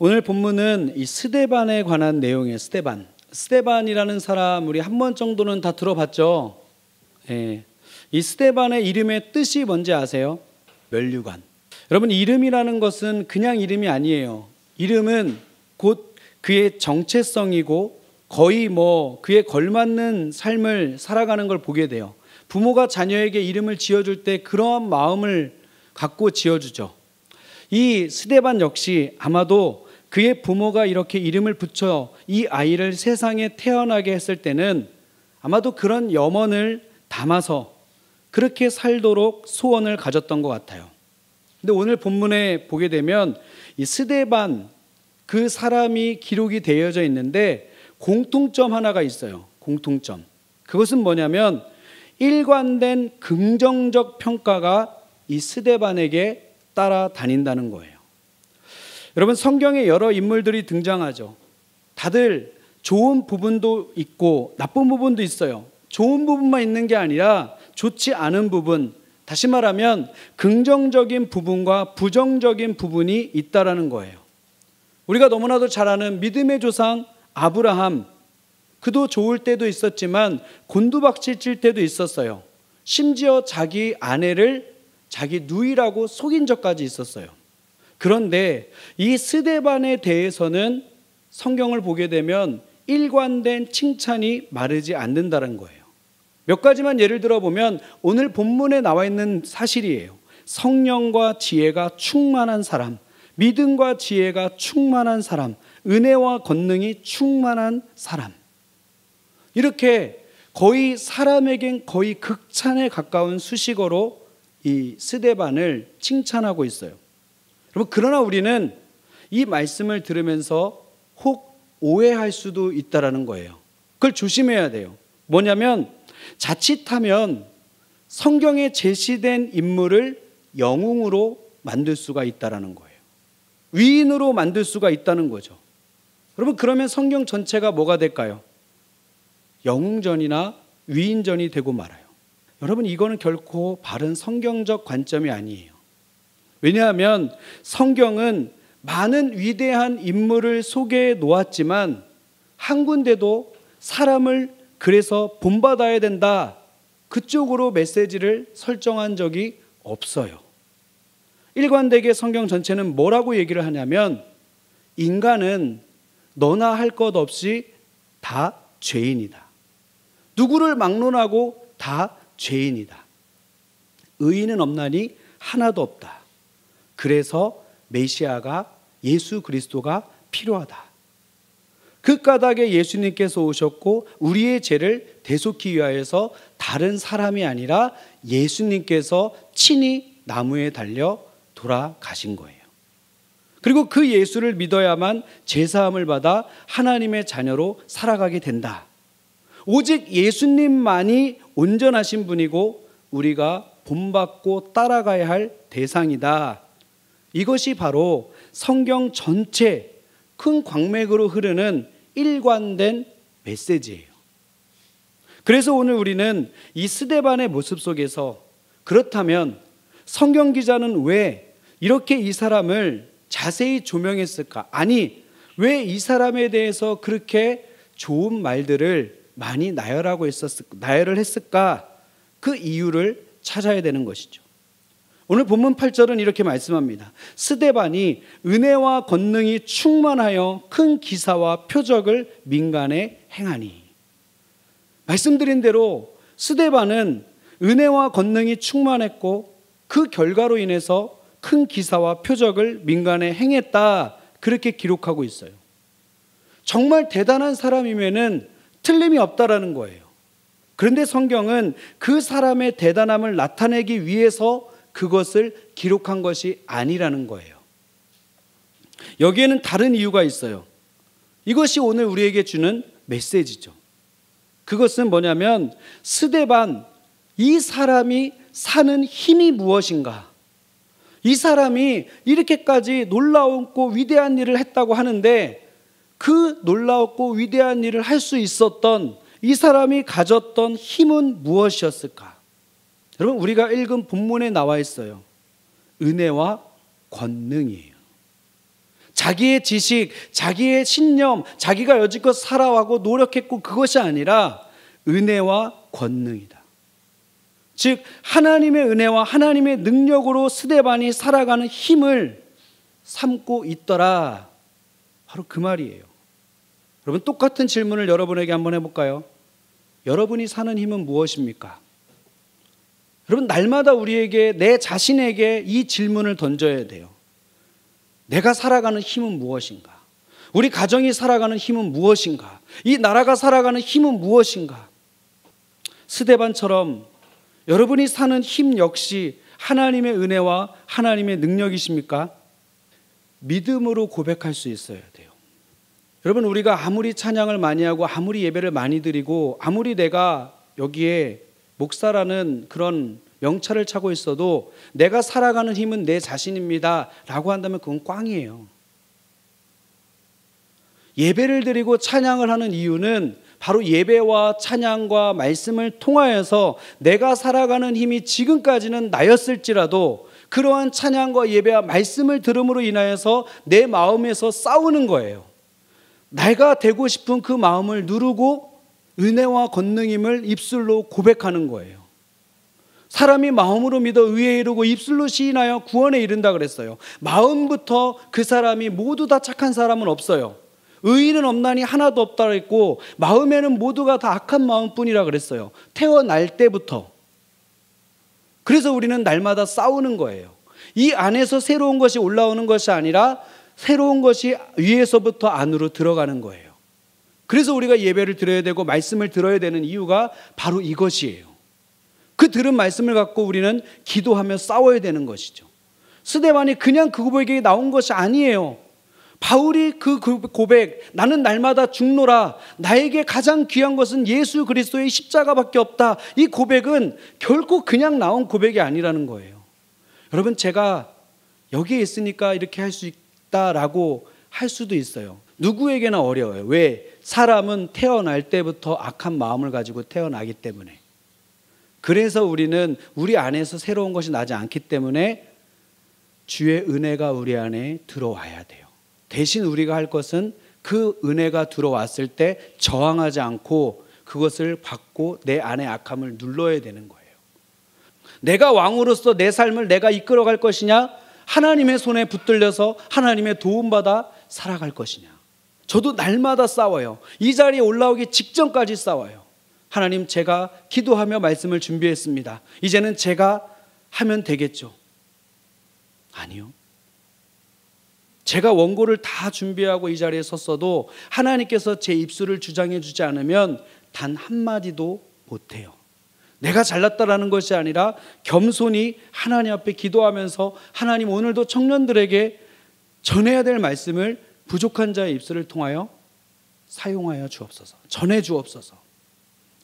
오늘 본문은 이 스데반에 관한 내용이에요. 스데반이라는 사람 우리 한 번 정도는 다 들어봤죠. 예. 이 스데반의 이름의 뜻이 뭔지 아세요? 면류관. 여러분, 이름이라는 것은 그냥 이름이 아니에요. 이름은 곧 그의 정체성이고 거의 그에 걸맞는 삶을 살아가는 걸 보게 돼요. 부모가 자녀에게 이름을 지어줄 때 그러한 마음을 갖고 지어주죠. 이 스데반 역시 아마도 그의 부모가 이렇게 이름을 붙여 이 아이를 세상에 태어나게 했을 때는 아마도 그런 염원을 담아서 그렇게 살도록 소원을 가졌던 것 같아요. 근데 오늘 본문에 보게 되면 이 스데반 그 사람이 기록이 되어져 있는데 공통점 하나가 있어요. 공통점. 그것은 뭐냐면 일관된 긍정적 평가가 이 스데반에게 따라다닌다는 거예요. 여러분, 성경에 여러 인물들이 등장하죠. 다들 좋은 부분도 있고 나쁜 부분도 있어요. 좋은 부분만 있는 게 아니라 좋지 않은 부분, 다시 말하면 긍정적인 부분과 부정적인 부분이 있다라는 거예요. 우리가 너무나도 잘 아는 믿음의 조상 아브라함, 그도 좋을 때도 있었지만 곤두박질 칠 때도 있었어요. 심지어 자기 아내를 자기 누이라고 속인 적까지 있었어요. 그런데 이 스데반에 대해서는 성경을 보게 되면 일관된 칭찬이 마르지 않는다는 거예요. 몇 가지만 예를 들어보면 오늘 본문에 나와 있는 사실이에요. 성령과 지혜가 충만한 사람, 믿음과 지혜가 충만한 사람, 은혜와 권능이 충만한 사람. 이렇게 거의 사람에겐 거의 극찬에 가까운 수식어로 이 스데반을 칭찬하고 있어요. 여러분, 그러나 우리는 이 말씀을 들으면서 혹 오해할 수도 있다라는 거예요. 그걸 조심해야 돼요. 뭐냐면 자칫하면 성경에 제시된 인물을 영웅으로 만들 수가 있다라는 거예요. 위인으로 만들 수가 있다는 거죠. 여러분, 그러면 성경 전체가 뭐가 될까요? 영웅전이나 위인전이 되고 말아요. 여러분, 이거는 결코 바른 성경적 관점이 아니에요. 왜냐하면 성경은 많은 위대한 인물을 소개해 놓았지만 한 군데도 사람을 그래서 본받아야 된다, 그쪽으로 메시지를 설정한 적이 없어요. 일관되게 성경 전체는 뭐라고 얘기를 하냐면 인간은 너나 할 것 없이 다 죄인이다. 누구를 막론하고 다 죄인이다. 의인은 없나니 하나도 없다. 그래서 메시아가 예수 그리스도가 필요하다. 그 까닭에 예수님께서 오셨고 우리의 죄를 대속히 위하여서 다른 사람이 아니라 예수님께서 친히 나무에 달려 돌아가신 거예요. 그리고 그 예수를 믿어야만 죄사함을 받아 하나님의 자녀로 살아가게 된다. 오직 예수님만이 온전하신 분이고 우리가 본받고 따라가야 할 대상이다. 이것이 바로 성경 전체 큰 광맥으로 흐르는 일관된 메시지예요. 그래서 오늘 우리는 이 스데반의 모습 속에서 그렇다면 성경 기자는 왜 이렇게 이 사람을 자세히 조명했을까? 아니, 왜 이 사람에 대해서 그렇게 좋은 말들을 많이 나열을 했을까? 그 이유를 찾아야 되는 것이죠. 오늘 본문 8절은 이렇게 말씀합니다. 스데반이 은혜와 권능이 충만하여 큰 기사와 표적을 민간에 행하니. 말씀드린 대로 스데반은 은혜와 권능이 충만했고 그 결과로 인해서 큰 기사와 표적을 민간에 행했다, 그렇게 기록하고 있어요. 정말 대단한 사람이면은 틀림이 없다라는 거예요. 그런데 성경은 그 사람의 대단함을 나타내기 위해서 그것을 기록한 것이 아니라는 거예요. 여기에는 다른 이유가 있어요. 이것이 오늘 우리에게 주는 메시지죠. 그것은 뭐냐면 스데반, 이 사람이 사는 힘이 무엇인가? 이 사람이 이렇게까지 놀라웠고 위대한 일을 했다고 하는데 그 놀라웠고 위대한 일을 할 수 있었던 이 사람이 가졌던 힘은 무엇이었을까? 여러분, 우리가 읽은 본문에 나와 있어요. 은혜와 권능이에요. 자기의 지식, 자기의 신념, 자기가 여지껏 살아왔고 노력했고 그것이 아니라 은혜와 권능이다. 즉 하나님의 은혜와 하나님의 능력으로 스데반이 살아가는 힘을 삼고 있더라. 바로 그 말이에요. 여러분, 똑같은 질문을 여러분에게 한번 해볼까요? 여러분이 사는 힘은 무엇입니까? 여러분, 날마다 우리에게, 내 자신에게 이 질문을 던져야 돼요. 내가 살아가는 힘은 무엇인가? 우리 가정이 살아가는 힘은 무엇인가? 이 나라가 살아가는 힘은 무엇인가? 스데반처럼 여러분이 사는 힘 역시 하나님의 은혜와 하나님의 능력이십니까? 믿음으로 고백할 수 있어야 돼요. 여러분, 우리가 아무리 찬양을 많이 하고 아무리 예배를 많이 드리고 아무리 내가 여기에 목사라는 그런 명찰을 차고 있어도 내가 살아가는 힘은 내 자신입니다 라고 한다면 그건 꽝이에요. 예배를 드리고 찬양을 하는 이유는 바로 예배와 찬양과 말씀을 통하여서 내가 살아가는 힘이 지금까지는 나였을지라도 그러한 찬양과 예배와 말씀을 들음으로 인하여서 내 마음에서 싸우는 거예요. 내가 되고 싶은 그 마음을 누르고 은혜와 권능임을 입술로 고백하는 거예요. 사람이 마음으로 믿어 의에 이르고 입술로 시인하여 구원에 이른다 그랬어요. 마음부터 그 사람이 모두 다 착한 사람은 없어요. 의인은 없나니 하나도 없다 그랬고 마음에는 모두가 다 악한 마음뿐이라 그랬어요. 태어날 때부터. 그래서 우리는 날마다 싸우는 거예요. 이 안에서 새로운 것이 올라오는 것이 아니라 새로운 것이 위에서부터 안으로 들어가는 거예요. 그래서 우리가 예배를 드려야 되고 말씀을 들어야 되는 이유가 바로 이것이에요. 그 들은 말씀을 갖고 우리는 기도하며 싸워야 되는 것이죠. 스데반이 그냥 그 고백이 나온 것이 아니에요. 바울이 그 고백, 나는 날마다 죽노라, 나에게 가장 귀한 것은 예수 그리스도의 십자가밖에 없다, 이 고백은 결코 그냥 나온 고백이 아니라는 거예요. 여러분, 제가 여기에 있으니까 이렇게 할 수 있다라고 할 수도 있어요. 누구에게나 어려워요. 왜? 사람은 태어날 때부터 악한 마음을 가지고 태어나기 때문에. 그래서 우리는 우리 안에서 새로운 것이 나지 않기 때문에 주의 은혜가 우리 안에 들어와야 돼요. 대신 우리가 할 것은 그 은혜가 들어왔을 때 저항하지 않고 그것을 받고 내 안의 악함을 눌러야 되는 거예요. 내가 왕으로서 내 삶을 내가 이끌어갈 것이냐, 하나님의 손에 붙들려서 하나님의 도움받아 살아갈 것이냐. 저도 날마다 싸워요. 이 자리에 올라오기 직전까지 싸워요. 하나님, 제가 기도하며 말씀을 준비했습니다. 이제는 제가 하면 되겠죠? 아니요. 제가 원고를 다 준비하고 이 자리에 섰어도 하나님께서 제 입술을 주장해 주지 않으면 단 한마디도 못해요. 내가 잘났다라는 것이 아니라 겸손히 하나님 앞에 기도하면서 하나님, 오늘도 청년들에게 전해야 될 말씀을 부족한 자의 입술을 통하여 사용하여 주옵소서, 전해 주옵소서.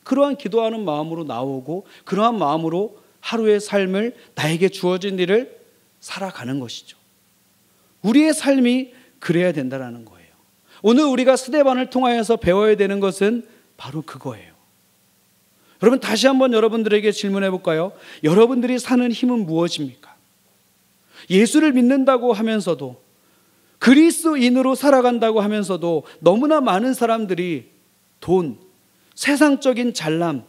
그러한 기도하는 마음으로 나오고 그러한 마음으로 하루의 삶을, 나에게 주어진 일을 살아가는 것이죠. 우리의 삶이 그래야 된다는 거예요. 오늘 우리가 스데반을 통하여서 배워야 되는 것은 바로 그거예요. 여러분, 다시 한번 여러분들에게 질문해 볼까요? 여러분들이 사는 힘은 무엇입니까? 예수를 믿는다고 하면서도, 그리스도인으로 살아간다고 하면서도 너무나 많은 사람들이 돈, 세상적인 잘남,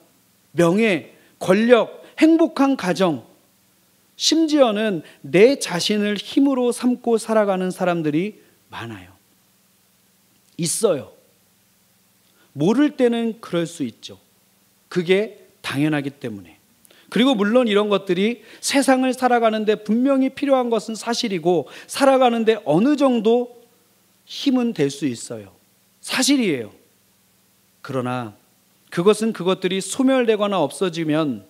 명예, 권력, 행복한 가정, 심지어는 내 자신을 힘으로 삼고 살아가는 사람들이 많아요. 있어요. 모를 때는 그럴 수 있죠. 그게 당연하기 때문에. 그리고 물론 이런 것들이 세상을 살아가는데 분명히 필요한 것은 사실이고, 살아가는데 어느 정도 힘은 될 수 있어요. 사실이에요. 그러나 그것은 그것들이 소멸되거나 없어지면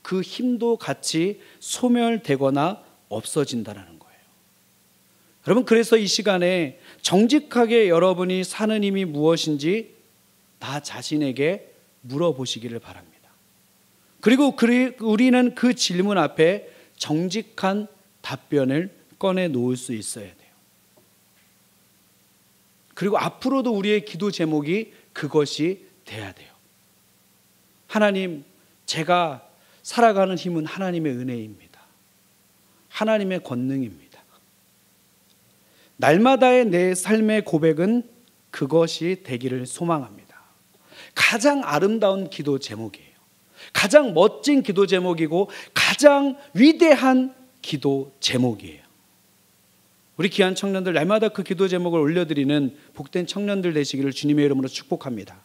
그 힘도 같이 소멸되거나 없어진다는 거예요. 여러분, 그래서 이 시간에 정직하게 여러분이 사는 힘이 무엇인지 나 자신에게 물어보시기를 바랍니다. 그리고 우리는 그 질문 앞에 정직한 답변을 꺼내 놓을 수 있어야 돼요. 그리고 앞으로도 우리의 기도 제목이 그것이 돼야 돼요. 하나님, 제가 살아가는 힘은 하나님의 은혜입니다. 하나님의 권능입니다. 날마다의 내 삶의 고백은 그것이 되기를 소망합니다. 가장 아름다운 기도 제목이에요. 가장 멋진 기도 제목이고 가장 위대한 기도 제목이에요. 우리 귀한 청년들 날마다 그 기도 제목을 올려드리는 복된 청년들 되시기를 주님의 이름으로 축복합니다.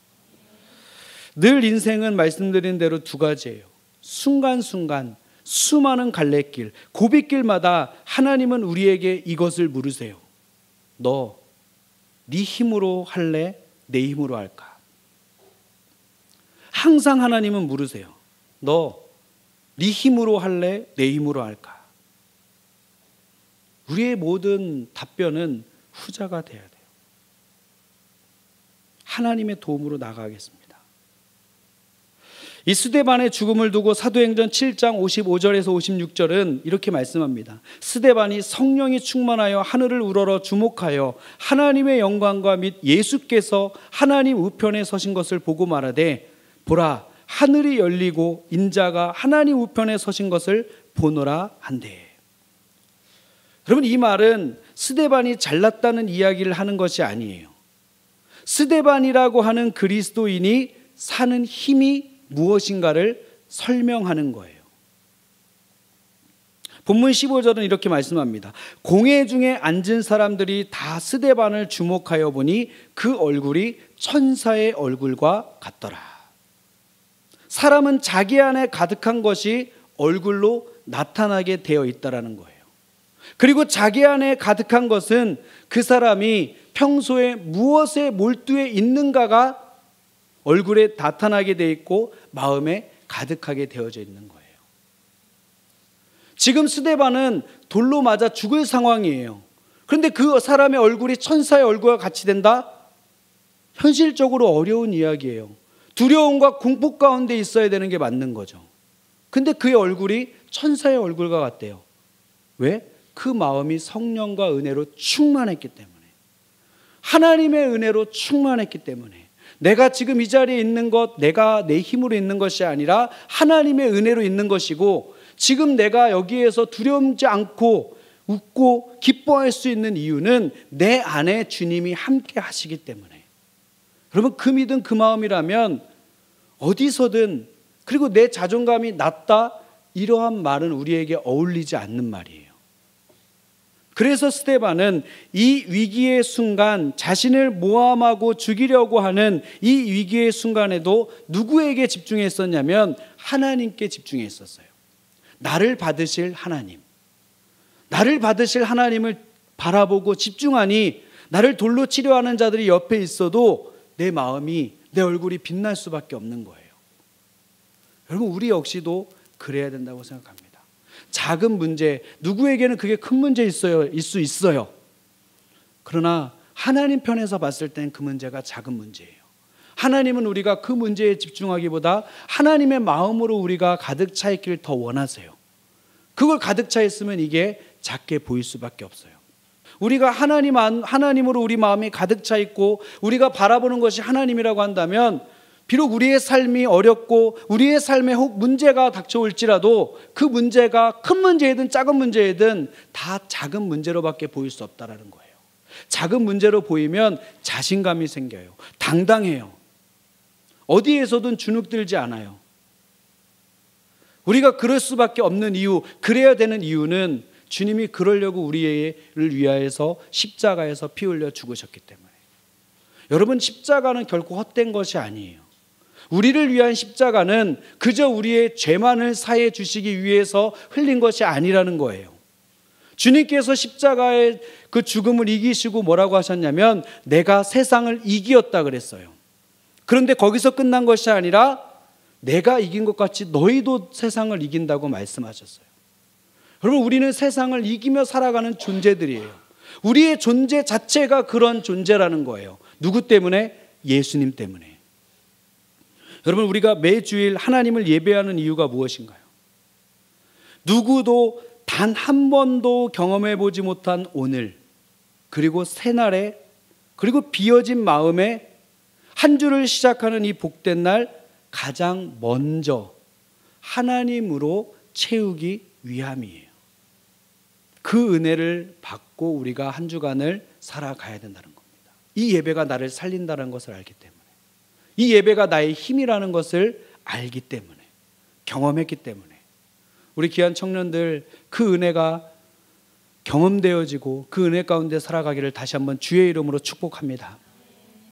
늘 인생은 말씀드린 대로 두 가지예요. 순간순간 수많은 갈래길, 고비길마다 하나님은 우리에게 이것을 물으세요. 너 네 힘으로 할래? 내 힘으로 할까? 항상 하나님은 물으세요. 너 네 힘으로 할래? 내 힘으로 할까? 우리의 모든 답변은 후자가 돼야 돼요. 하나님의 도움으로 나가겠습니다. 이 스데반의 죽음을 두고 사도행전 7장 55절에서 56절은 이렇게 말씀합니다. 스데반이 성령이 충만하여 하늘을 우러러 주목하여 하나님의 영광과 및 예수께서 하나님 우편에 서신 것을 보고 말하되 보라 하늘이 열리고 인자가 하나님 우편에 서신 것을 보노라 한대. 여러분, 이 말은 스데반이 잘났다는 이야기를 하는 것이 아니에요. 스데반이라고 하는 그리스도인이 사는 힘이 무엇인가를 설명하는 거예요. 본문 15절은 이렇게 말씀합니다. 공회 중에 앉은 사람들이 다 스데반을 주목하여 보니 그 얼굴이 천사의 얼굴과 같더라. 사람은 자기 안에 가득한 것이 얼굴로 나타나게 되어 있다라는 거예요. 그리고 자기 안에 가득한 것은 그 사람이 평소에 무엇에 몰두해 있는가가 얼굴에 나타나게 되어 있고 마음에 가득하게 되어져 있는 거예요. 지금 스데반은 돌로 맞아 죽을 상황이에요. 그런데 그 사람의 얼굴이 천사의 얼굴과 같이 된다? 현실적으로 어려운 이야기예요. 두려움과 공포 가운데 있어야 되는 게 맞는 거죠. 근데 그의 얼굴이 천사의 얼굴과 같대요. 왜? 그 마음이 성령과 은혜로 충만했기 때문에, 하나님의 은혜로 충만했기 때문에, 내가 지금 이 자리에 있는 것, 내가 내 힘으로 있는 것이 아니라 하나님의 은혜로 있는 것이고, 지금 내가 여기에서 두려움지 않고 웃고 기뻐할 수 있는 이유는 내 안에 주님이 함께 하시기 때문에. 여러분, 그 믿음, 그 마음이라면 어디서든, 그리고 내 자존감이 낮다, 이러한 말은 우리에게 어울리지 않는 말이에요. 그래서 스데반은 이 위기의 순간, 자신을 모함하고 죽이려고 하는 이 위기의 순간에도 누구에게 집중했었냐면 하나님께 집중했었어요. 나를 받으실 하나님, 나를 받으실 하나님을 바라보고 집중하니 나를 돌로 치료하는 자들이 옆에 있어도 내 마음이, 내 얼굴이 빛날 수밖에 없는 거예요. 여러분, 우리 역시도 그래야 된다고 생각합니다. 작은 문제, 누구에게는 그게 큰 문제일 수 있어요. 그러나 하나님 편에서 봤을 땐 그 문제가 작은 문제예요. 하나님은 우리가 그 문제에 집중하기보다 하나님의 마음으로 우리가 가득 차 있기를 더 원하세요. 그걸 가득 차 있으면 이게 작게 보일 수밖에 없어요. 우리가 하나님으로 우리 마음이 가득 차 있고 우리가 바라보는 것이 하나님이라고 한다면, 비록 우리의 삶이 어렵고 우리의 삶에 혹 문제가 닥쳐올지라도 그 문제가 큰 문제이든 작은 문제이든 다 작은 문제로밖에 보일 수 없다라는 거예요. 작은 문제로 보이면 자신감이 생겨요. 당당해요. 어디에서든 주눅들지 않아요. 우리가 그럴 수밖에 없는 이유, 그래야 되는 이유는 주님이 그러려고 우리를 위하여서 십자가에서 피 흘려 죽으셨기 때문에. 여러분, 십자가는 결코 헛된 것이 아니에요. 우리를 위한 십자가는 그저 우리의 죄만을 사해 주시기 위해서 흘린 것이 아니라는 거예요. 주님께서 십자가의 그 죽음을 이기시고 뭐라고 하셨냐면 내가 세상을 이기었다 그랬어요. 그런데 거기서 끝난 것이 아니라 내가 이긴 것 같이 너희도 세상을 이긴다고 말씀하셨어요. 여러분, 우리는 세상을 이기며 살아가는 존재들이에요. 우리의 존재 자체가 그런 존재라는 거예요. 누구 때문에? 예수님 때문에. 여러분, 우리가 매주일 하나님을 예배하는 이유가 무엇인가요? 누구도 단 한 번도 경험해 보지 못한 오늘, 그리고 새날에, 그리고 비어진 마음에 한 주를 시작하는 이 복된 날, 가장 먼저 하나님으로 채우기 위함이에요. 그 은혜를 받고 우리가 한 주간을 살아가야 된다는 겁니다. 이 예배가 나를 살린다는 것을 알기 때문에, 이 예배가 나의 힘이라는 것을 알기 때문에, 경험했기 때문에 우리 귀한 청년들 그 은혜가 경험되어지고 그 은혜 가운데 살아가기를 다시 한번 주의 이름으로 축복합니다.